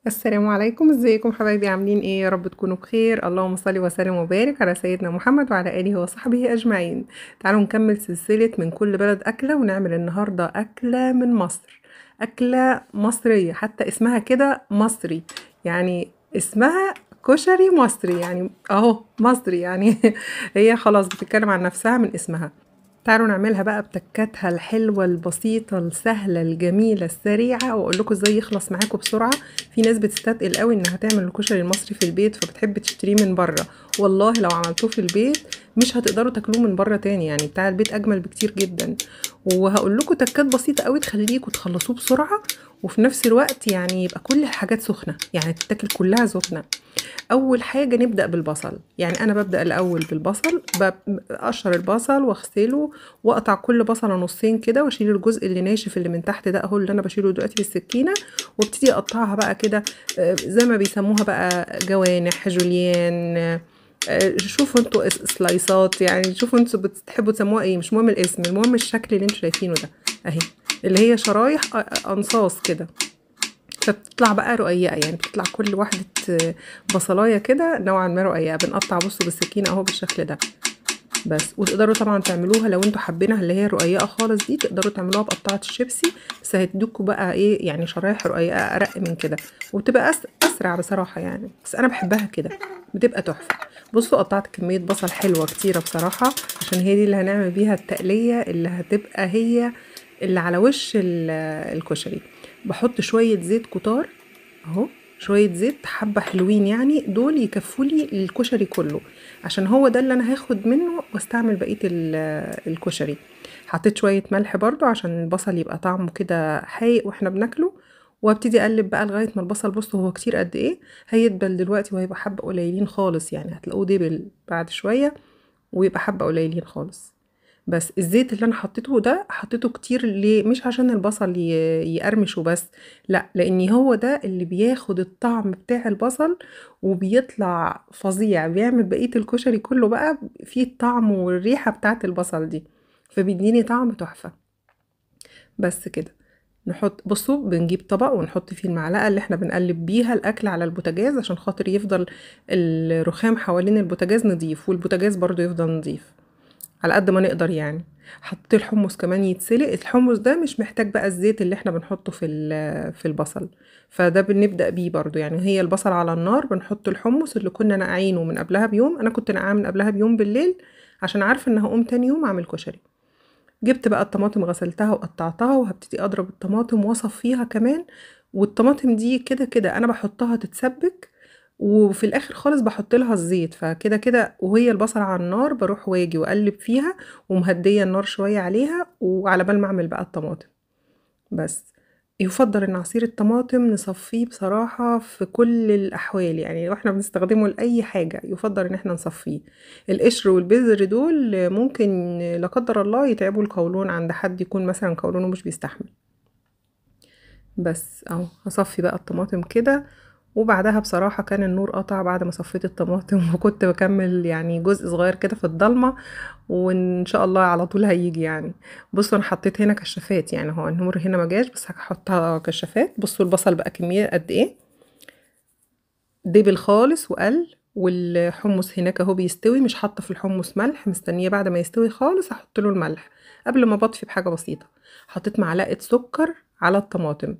السلام عليكم، ازيكم حبايبي؟ عاملين ايه؟ يا رب تكونوا بخير. اللهم صل وسلم وبارك على سيدنا محمد وعلى اله وصحبه اجمعين. تعالوا نكمل سلسلة من كل بلد اكلة، ونعمل النهاردة اكلة من مصر، اكلة مصرية، حتى اسمها كده مصري، يعني اسمها كشري مصري، يعني اهو مصري يعني. هي خلاص بتتكلم عن نفسها من اسمها. تعالوا نعملها بقى بتكاتها الحلوة البسيطة السهلة الجميلة السريعة، واقول لكم ازاي يخلص معاكم بسرعة. في ناس بتستثقل قوي انها تعمل الكشري المصري في البيت، فبتحب تشتريه من بره. والله لو عملتوه في البيت مش هتقدروا تاكلوه من بره تاني، يعني بتاع البيت اجمل بكتير جدا. وهقول لكم تكات بسيطة قوي تخليكم تخلصوه بسرعة، وفي نفس الوقت يعني يبقى كل الحاجات سخنة، يعني تتاكل كلها سخنة. اول حاجه نبدا بالبصل، يعني انا ببدا الاول بالبصل، بقشر البصل واغسله، واقطع كل بصله نصين كده، واشيل الجزء اللي ناشف اللي من تحت ده اهو، اللي انا بشيله دلوقتي بالسكينه، وابتدي اقطعها بقى كده، زي ما بيسموها بقى جوانح جوليان، شوفوا انتوا سلايسات، يعني شوفوا انتوا بتحبوا تسموها ايه، مش مهم الاسم، المهم الشكل اللي انتوا شايفينه ده اهي، اللي هي شرايح انصاص كده. فبتطلع بقى رقيقة، يعني بتطلع كل واحدة بصلاية كده نوعا ما رقيقة، بنقطع بصوا بالسكينة اهو بالشكل ده. بس وتقدروا طبعا تعملوها لو انتوا حابينها اللي هي رقيقة خالص دي، تقدروا تعملوها بقطعة الشيبسي، بس هتدوكوا بقى ايه، يعني شرايح رقيقة ارق من كده، وبتبقى اسرع بصراحة يعني، بس انا بحبها كده، بتبقى تحفة. بصوا قطعت كمية بصل حلوة كتيرة بصراحة، عشان هي دي اللي هنعمل بيها التقلية اللي هتبقى هي اللي على وش الكشري. بحط شوية زيت كتار اهو، شوية زيت حبة حلوين، يعني دول يكفولي الكشري كله، عشان هو ده اللي انا هاخد منه واستعمل بقية الكشري. حطيت شوية ملح برضو عشان البصل يبقى طعمه كده حايق واحنا بناكله، وابتدي اقلب بقى لغاية ما البصل، بصوا هو كتير قد ايه، هيدبل دلوقتي وهيبقى حبة قليلين خالص، يعني هتلاقوه دبل بعد شوية ويبقى حبة قليلين خالص. بس الزيت اللي انا حطيته ده حطيته كتير ليه؟ مش عشان البصل يقرمش وبس، لا، لان هو ده اللي بياخد الطعم بتاع البصل وبيطلع فظيع، بيعمل بقية الكشري كله بقى فيه الطعم والريحة بتاعت البصل دي، فبيديني طعم تحفة. بس كده. نحط، بصوا بنجيب طبق ونحط فيه المعلقة اللي احنا بنقلب بيها الأكل على البوتاجاز، عشان خاطر يفضل الرخام حوالين البوتاجاز نضيف، والبوتاجاز برضو يفضل نضيف على قد ما نقدر يعني. حطيت الحمص كمان يتسلق، الحمص ده مش محتاج بقى الزيت اللي احنا بنحطه في البصل، فده بنبدأ بيه برضو، يعني هي البصل على النار بنحط الحمص اللي كنا نقعينه من قبلها بيوم، انا كنت نقعاه من قبلها بيوم بالليل عشان عارفه ان هقوم تاني يوم اعمل كشري. جبت بقى الطماطم غسلتها وقطعتها، وهبتدي اضرب الطماطم واصفيها كمان، والطماطم دي كده كده انا بحطها تتسبك، وفي الاخر خالص بحط لها الزيت، فكده كده وهي البصل على النار بروح واجي واقلب فيها، ومهديه النار شويه عليها، وعلى بال ما اعمل بقى الطماطم. بس يفضل ان عصير الطماطم نصفيه بصراحة في كل الأحوال، يعني لو احنا بنستخدمه لأي حاجة يفضل ان احنا نصفيه. القشر والبذر دول ممكن لا قدر الله يتعبوا القولون عند حد يكون مثلا قولونه مش بيستحمل. بس اهو هصفي بقى الطماطم كده، وبعدها بصراحة كان النور قطع بعد ما صفيت الطماطم وكنت بكمل يعني جزء صغير كده في الضلمة، وان شاء الله على طول هيجي يعني. بصوا انا حطيت هنا كشافات، يعني هو النور هنا ما جاش بس هحطها كشافات. بصوا البصل بقى كمية قد ايه، دبل خالص وقل، والحمص هناك اهو بيستوي، مش حاطه في الحمص ملح، مستنيه بعد ما يستوي خالص هحط له الملح قبل ما بطفي بحاجه بسيطه. حطيت معلقه سكر على الطماطم،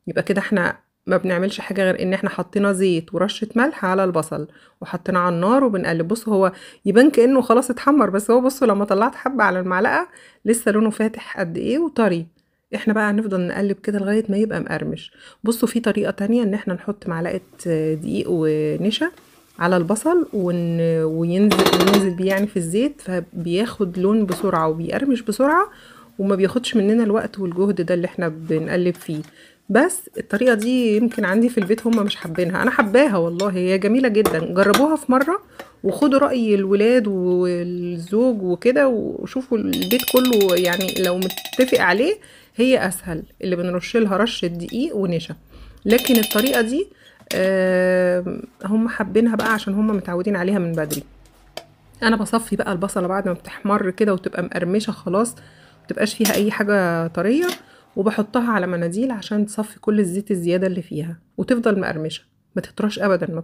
يبقى كده احنا ما بنعملش حاجة غير ان احنا حطينا زيت ورشة ملح على البصل وحطيناه على النار وبنقلب. بصوا هو يبان كأنه خلاص اتحمر، بس هو بصوا لما طلعت حبة على المعلقة لسه لونه فاتح قد ايه وطري. احنا بقى هنفضل نقلب كده لغاية ما يبقى مقرمش. بصوا في طريقة تانية ان احنا نحط معلقة دقيق ونشا على البصل وننزل بيه يعني في الزيت، فبياخد لون بسرعة وبيقرمش بسرعة، وما بياخدش مننا الوقت والجهد ده اللي احنا بنقلب فيه. بس الطريقة دي يمكن عندي في البيت هم مش حابينها، انا حباها والله، هي جميلة جدا، جربوها في مرة وخدوا رأي الولاد والزوج وكده وشوفوا البيت كله، يعني لو متفق عليه هي اسهل، اللي بنرش لها رشة دقيق ونشا. لكن الطريقة دي هم حابينها بقى عشان هم متعودين عليها من بدري. انا بصفي بقى البصلة بعد ما بتحمر كده وتبقى مقرمشة خلاص، متبقاش فيها اي حاجة طرية، وبحطها على مناديل عشان تصفي كل الزيت الزيادة اللي فيها وتفضل مقرمشة، ما تطراش ابدا،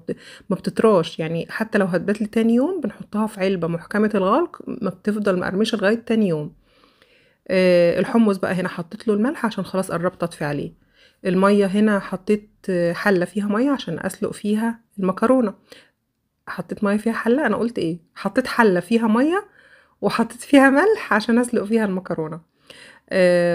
ما بتطراش يعني. حتى لو هتبات لتاني يوم بنحطها في علبة محكمة الغلق، ما بتفضل مقرمشة لغاية تاني يوم. الحمص بقى هنا حطيت له الملح عشان خلاص قربت اطفي عليه. المية هنا حطيت حلة فيها مية عشان اسلق فيها المكرونة. حطيت مية فيها حلة، انا قلت ايه، حطيت حلة فيها مية وحطيت فيها ملح عشان اسلق فيها المكرونة.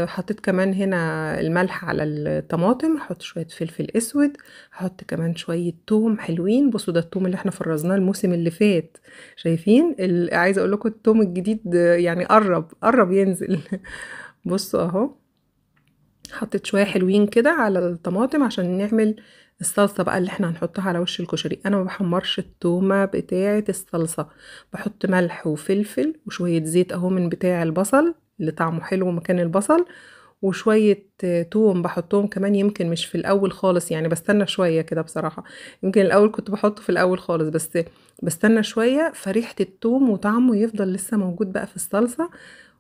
حطيت كمان هنا الملح على الطماطم، هحط شوية فلفل اسود، هحط كمان شوية توم حلوين. بصوا ده التوم اللي احنا فرزناه الموسم اللي فات، شايفين عايزة اقول لكم التوم الجديد يعني قرب ينزل. بصوا اهو، حطيت شوية حلوين كده على الطماطم عشان نعمل الصلصة بقى اللي احنا هنحطها على وش الكشري. انا ما بحمرش التومة بتاعة الصلصة، بحط ملح وفلفل وشوية زيت اهو من بتاع البصل اللي طعمه حلو مكان البصل، وشوية توم بحطهم كمان، يمكن مش في الاول خالص يعني، بستنى شوية كده بصراحة. يمكن الاول كنت بحطه في الاول خالص، بس بستنى شوية فريحة التوم وطعمه يفضل لسه موجود بقى في الصلصة.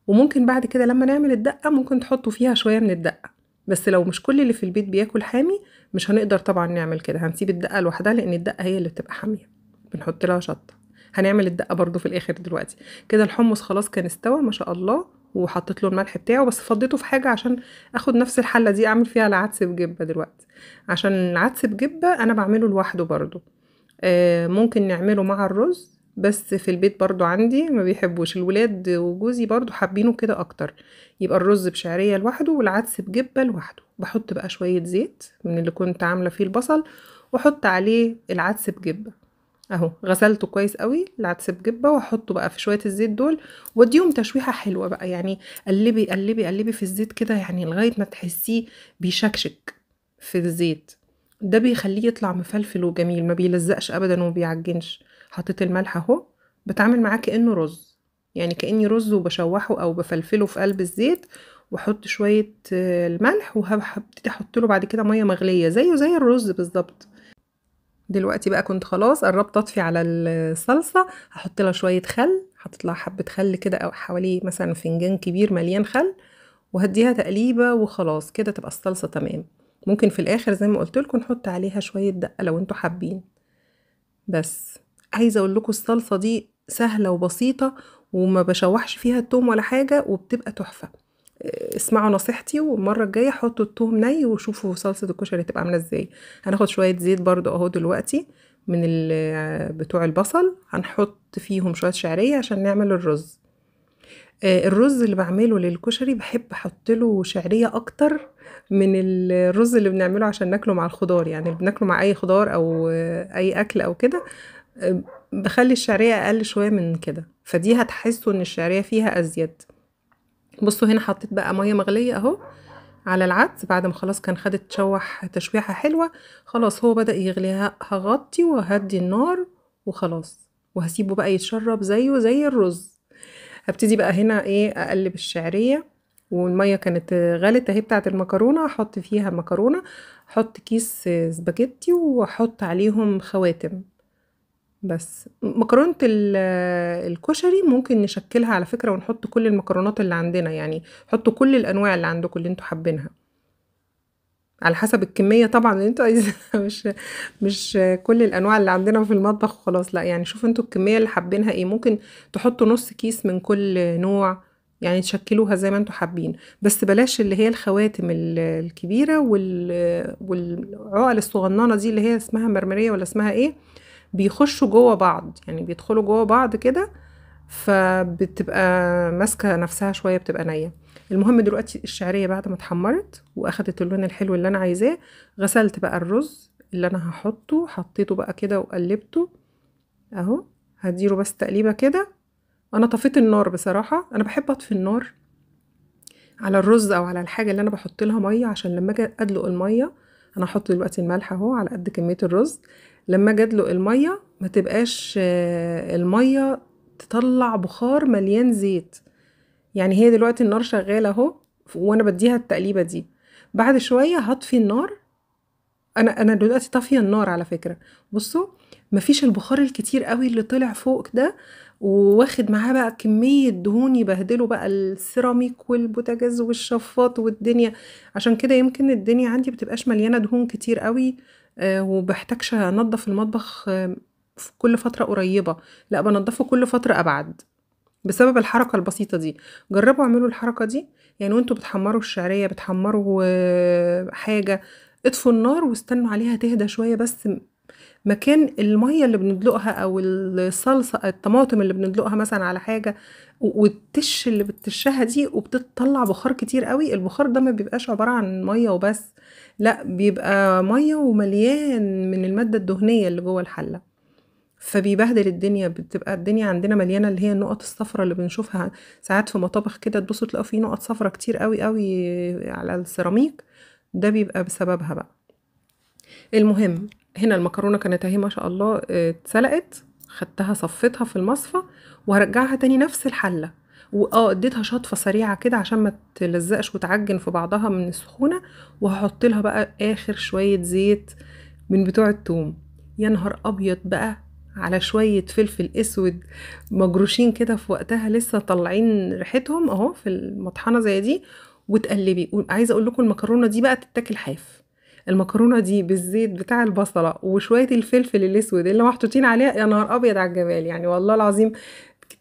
وممكن بعد كده لما نعمل الدقة ممكن تحطوا فيها شوية من الدقة، بس لو مش كل اللي في البيت بياكل حامي مش هنقدر طبعا نعمل كده، هنسيب الدقة لوحدها لان الدقة هي اللي بتبقى حامية، بنحط لها شطة. هنعمل الدقة برضو في الاخر دلوقتي. كده الحمص خلاص كان استوى ما شاء الله، وحطيت له الملح بتاعه، بس فضيته في حاجة عشان اخد نفس الحلة دي اعمل فيها العدس بجبة دلوقتي. عشان العدس بجبة انا بعمله لوحده برضو. ممكن نعمله مع الرز، بس في البيت برضو عندي ما بيحبوش الولاد وجوزي برضو حابينه كده اكتر. يبقى الرز بشعرية لوحده والعدس بجبة لوحده. بحط بقى شوية زيت من اللي كنت عاملة فيه البصل، واحط عليه العدس بجبة اهو، غسلته كويس قوي العدس بجبة، واحطه بقى في شوية الزيت دول، واديهم تشويحة حلوة بقى يعني. قلبي قلبي قلبي في الزيت كده يعني لغاية ما تحسيه بيشكشك في الزيت. ده بيخليه يطلع مفلفل وجميل، ما بيلزقش ابدا وما بيعجنش. حطيت الملح اهو، بتعامل معاه كأنه رز، يعني كأني رز وبشوحه او بفلفله في قلب الزيت. واحط شوية الملح، وهبتدي احط له بعد كده مية مغلية زيه زي الرز بالظبط. دلوقتي بقى كنت خلاص قربت اطفي على الصلصة، هحط لها شوية خل، حطيت لها حبة خل كده او حوالي مثلا فنجان كبير مليان خل، وهديها تقليبة وخلاص كده تبقى الصلصة تمام. ممكن في الاخر زي ما قلت لكم نحط عليها شوية دقة لو انتوا حابين. بس عايزة اقول لكم الصلصة دي سهلة وبسيطة، وما بشوحش فيها التوم ولا حاجة، وبتبقى تحفة. اسمعوا نصيحتي، والمرة الجاية حطوا التوم ني وشوفوا صلصة الكشري تبقى عاملة ازاي. هناخد شوية زيت برضو اهو دلوقتي من بتوع البصل، هنحط فيهم شوية شعرية عشان نعمل الرز. الرز اللي بعمله للكشري بحب احط له شعرية اكتر من الرز اللي بنعمله عشان ناكله مع الخضار، يعني اللي بناكله مع اي خضار او اي اكل او كده. بخلي الشعرية اقل شوية من كده، فدي هتحسوا ان الشعرية فيها ازيد. بصوا هنا حطيت بقى مية مغلية اهو على العدس بعد ما خلاص كان خدت تشوح تشويحة حلوة. خلاص هو بدأ يغلي، هغطي وهدي النار وخلاص، وهسيبه بقى يتشرب زيه زي الرز. هبتدي بقى هنا ايه اقلب الشعرية، والمية كانت غلت اهي بتاعت المكرونة، احط فيها مكرونة، احط كيس سباجيتي واحط عليهم خواتم. بس مكرونة الكشري ممكن نشكلها على فكرة ونحط كل المكرونات اللي عندنا، يعني حطوا كل الانواع اللي عندكم اللي انتوا حابينها على حسب الكمية طبعا اللي انتوا عايزينها. مش كل الانواع اللي عندنا في المطبخ وخلاص، لا يعني شوفوا انتوا الكمية اللي حابينها ايه، ممكن تحطوا نص كيس من كل نوع، يعني تشكلوها زي ما انتوا حابين. بس بلاش اللي هي الخواتم الكبيرة والعقل الصغننة دي اللي هي اسمها مرمرية ولا اسمها ايه، بيخشوا جوه بعض، يعني بيدخلوا جوه بعض كده، فبتبقى ماسكة نفسها شوية، بتبقى نية. المهم دلوقتي الشعرية بعد ما اتحمرت واخدت اللون الحلو اللي انا عايزاه، غسلت بقى الرز اللي انا هحطه، حطيته بقى كده وقلبته اهو. هديله بس تقليبة كده. انا طفيت النار بصراحة، انا بحب اطفي النار على الرز او على الحاجة اللي انا بحط لها مية، عشان لما اجي ادلق المية، انا هحط دلوقتي الملح اهو على قد كمية الرز، لما اجي ادلق المية ما تبقاش المية تطلع بخار مليان زيت. يعني هي دلوقتي النار شغالة اهو وانا بديها التقليبة دي، بعد شوية هطفي النار. انا دلوقتي طافية النار على فكرة. بصوا مفيش البخار الكتير قوي اللي طلع فوق ده، وواخد معاه بقى كمية دهون يبهدلوا بقى السيراميك والبوتاجاز والشفاط والدنيا. عشان كده يمكن الدنيا عندي بتبقاش مليانة دهون كتير قوي، وبحتاجش انضف المطبخ في كل فترة قريبة، لا بنضفه كل فترة ابعد بسبب الحركة البسيطة دي. جربوا اعملوا الحركة دي، يعني وانتوا بتحمروا الشعرية بتحمروا حاجة، اطفوا النار واستنوا عليها تهدى شوية بس، مكان المية اللي بندلقها او الصلصة الطماطم اللي بندلقها مثلا على حاجة، والتش اللي بتشها دي وبتطلع بخار كتير قوي. البخار ده ما بيبقاش عبارة عن مية وبس، لا بيبقى مية ومليان من المادة الدهنية اللي جوه الحلة، فبيبهدل الدنيا. بتبقى الدنيا عندنا مليانة اللي هي النقط الصفرة اللي بنشوفها ساعات في مطابخ كده، تبصوا تلاقوا فيه نقط صفرة كتير قوي قوي على السيراميك، ده بيبقى بسببها بقى. المهم هنا المكرونة كانت اهي ما شاء الله اتسلقت، خدتها صفيتها في المصفى وهرجعها تاني نفس الحلة، اديتها شطفة سريعة كده عشان ما تلزقش وتعجن في بعضها من السخونة. وهحط لها بقى اخر شوية زيت من بتوع التوم، يا نهار ابيض بقى على شوية فلفل اسود مجروشين كده في وقتها لسه طالعين ريحتهم اهو في المطحنة زي دي، وتقلبي. عايزة اقول لكم المكرونة دي بقى تتاكل حاف، المكرونه دي بالزيت بتاع البصله وشويه الفلفل الاسود اللي محطوطين عليها، يا نهار ابيض على الجمال، يعني والله العظيم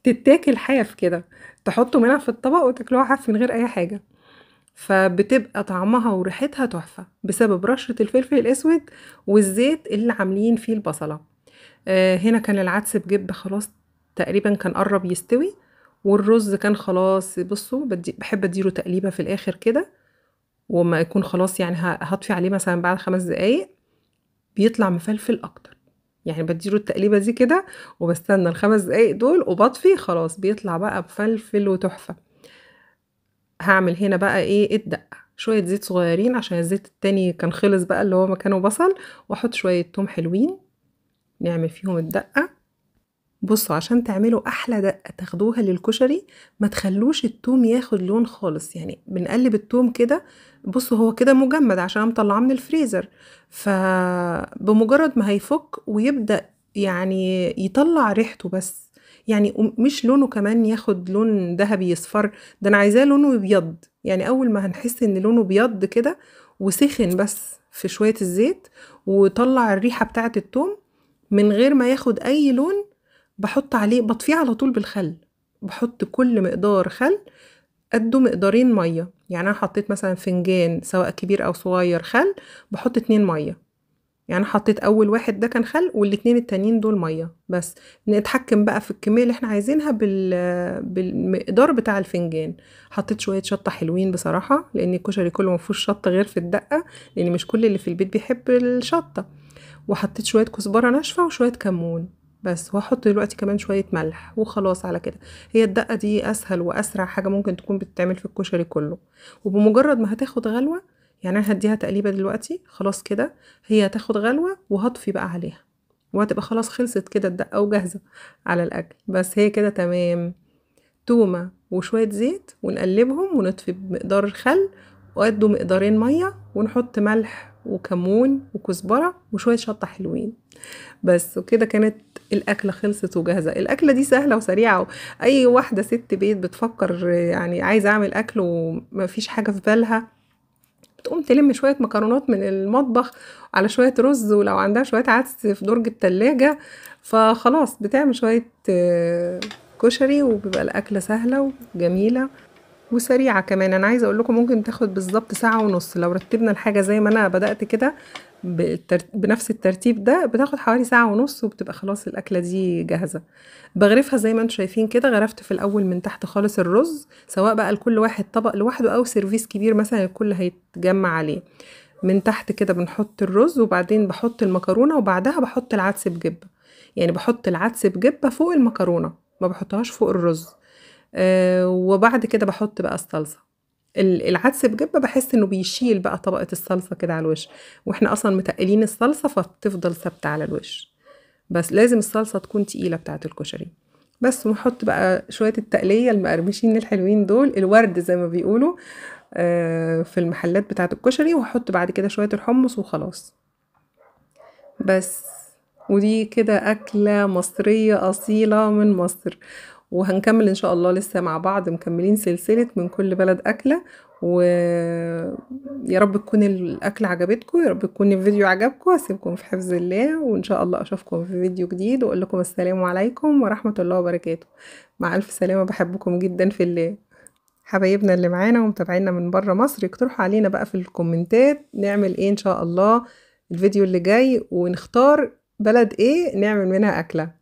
تتاكل حاف كده، تحطوا منها في الطبق وتاكلوها حاف من غير اي حاجه. فبتبقى طعمها وريحتها تحفه بسبب رشه الفلفل الاسود والزيت اللي عاملين فيه البصله. هنا كان العدس بجبه خلاص تقريبا كان قرب يستوي، والرز كان خلاص. بصوا بحب اديله تقليبه في الاخر كده، وما يكون خلاص يعني هطفي عليه مثلا بعد 5 دقايق بيطلع مفلفل اكتر، يعني بديله التقليبه دي كده وبستنى ال5 دقايق دول وبطفي خلاص بيطلع بقى مفلفل وتحفه. هعمل هنا بقى ايه الدقه، شويه زيت صغيرين عشان الزيت التاني كان خلص بقى اللي هو مكانه بصل، واحط شويه توم حلوين نعمل فيهم الدقه. بصوا عشان تعملوا احلى دقه تاخدوها للكشري ما تخلوش التوم ياخد لون خالص، يعني بنقلب التوم كده. بصوا هو كده مجمد عشان مطلعاه من الفريزر، فبمجرد ما هيفك ويبدأ يعني يطلع ريحته بس، يعني مش لونه كمان ياخد لون ذهبي يصفر، ده انا عايزاه لونه ابيض. يعني اول ما هنحس ان لونه ابيض كده وسخن بس في شوية الزيت وطلع الريحة بتاعة التوم من غير ما ياخد اي لون، بحط عليه بطفيه على طول بالخل. بحط كل مقدار خل قده مقدارين ميه، يعني انا حطيت مثلا فنجان سواء كبير او صغير خل، بحط 2 ميه، يعني حطيت اول واحد ده كان خل والاتنين التانيين دول ميه بس. نتحكم بقى في الكميه اللي احنا عايزينها بالمقدار بتاع الفنجان. حطيت شويه شطه حلوين بصراحه لان الكشري كله مفيهوش شطه غير في الدقه، لان مش كل اللي في البيت بيحب الشطه. وحطيت شوية كزبرة ناشفة وشوية كمون بس، وهحط دلوقتي كمان شوية ملح وخلاص على كده. هي الدقة دي اسهل واسرع حاجة ممكن تكون بتتعمل في الكشري كله. وبمجرد ما هتاخد غلوة، يعني انا هديها تقليبة دلوقتي خلاص كده، هي هتاخد غلوة وهطفي بقى عليها وهتبقى خلاص خلصت كده الدقة وجاهزة على الاكل. بس هي كده تمام، تومة وشوية زيت ونقلبهم ونطفي بمقدار الخل وقدوا مقدارين مية ونحط ملح وكمون وكزبرة وشوية شطة حلوين بس. وكده كانت الأكلة خلصت وجاهزة. الأكلة دي سهلة وسريعة، أي واحدة ست بيت بتفكر يعني عايزة أعمل أكل ومفيش حاجة في بالها، بتقوم تلم شوية مكرونات من المطبخ على شوية رز، ولو عندها شوية عدس في درج التلاجة فخلاص بتعمل شوية كشري، وبيبقى الأكلة سهلة وجميلة وسريعة كمان. أنا عايزة أقول لكم ممكن تاخد بالظبط ساعة ونص لو رتبنا الحاجة زي ما أنا بدأت كده بنفس الترتيب ده، بتاخد حوالي ساعة ونص وبتبقى خلاص الأكلة دي جاهزة. بغرفها زي ما انتم شايفين كده، غرفت في الأول من تحت خالص الرز، سواء بقى لكل واحد طبق لوحده أو سيرفيس كبير مثلا الكل هيتجمع عليه. من تحت كده بنحط الرز وبعدين بحط المكرونة وبعدها بحط العدس بجبة، يعني بحط العدس بجبة فوق المكرونة ما بحطهاش فوق الرز. وبعد كده بحط بقى الصلصة. العدس بجبة بحس انه بيشيل بقى طبقة الصلصة كده على الوش، واحنا اصلا متقلين الصلصة فبتفضل ثابتة على الوش، بس لازم الصلصة تكون تقيلة بتاعة الكشري بس. ونحط بقى شوية التقلية المقرمشين الحلوين دول، الورد زي ما بيقولوا في المحلات بتاعة الكشري، وحط بعد كده شوية الحمص وخلاص بس. ودي كده أكلة مصرية أصيلة من مصر. وهنكمل إن شاء الله لسه مع بعض مكملين سلسلة من كل بلد أكلة. ويا رب تكون الأكلة عجبتكم، يا رب تكون الفيديو عجبكم. أسيبكم في حفظ الله، وإن شاء الله أشوفكم في فيديو جديد، وأقول لكم السلام عليكم ورحمة الله وبركاته. مع ألف سلامة، بحبكم جدا في الله. حبايبنا اللي معانا ومتابعينا من بره مصر يقترحوا علينا بقى في الكومنتات نعمل ايه ان شاء الله الفيديو اللي جاي، ونختار بلد ايه نعمل منها أكلة.